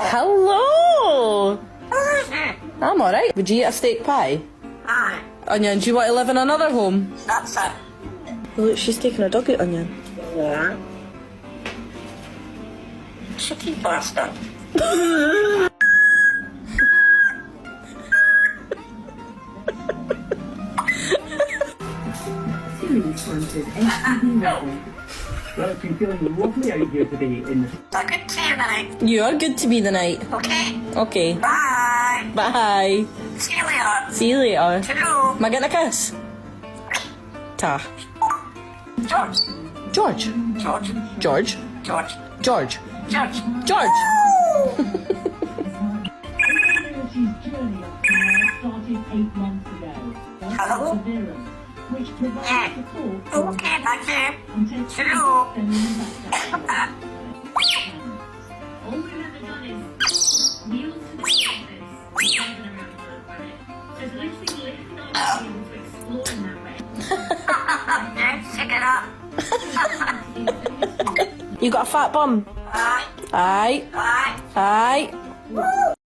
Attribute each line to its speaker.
Speaker 1: Hello! I'm alright. Would you eat a steak pie?
Speaker 2: Aye.
Speaker 1: Onion, do you want to live in another home?
Speaker 2: That's it.
Speaker 1: Look, she's taking a dog out, Onion.
Speaker 2: Yeah. Cheeky bastard.
Speaker 3: Well, it's been feeling lovely out here today in the...
Speaker 2: It's a good day tonight.
Speaker 1: You are good to be tonight.
Speaker 2: Okay.
Speaker 1: Okay.
Speaker 2: Bye.
Speaker 1: Bye.
Speaker 2: See you later.
Speaker 1: See you later.
Speaker 2: Hello.
Speaker 1: Am I getting a kiss? Ta.
Speaker 2: George.
Speaker 1: George.
Speaker 2: George.
Speaker 1: George.
Speaker 2: George.
Speaker 1: George.
Speaker 2: George.
Speaker 1: George.
Speaker 2: Hello. Yeah. Okay, thank you. Hello. Check it out.
Speaker 1: You got a fat bum?
Speaker 2: Aye.
Speaker 1: Aye.
Speaker 2: Aye.
Speaker 1: Aye.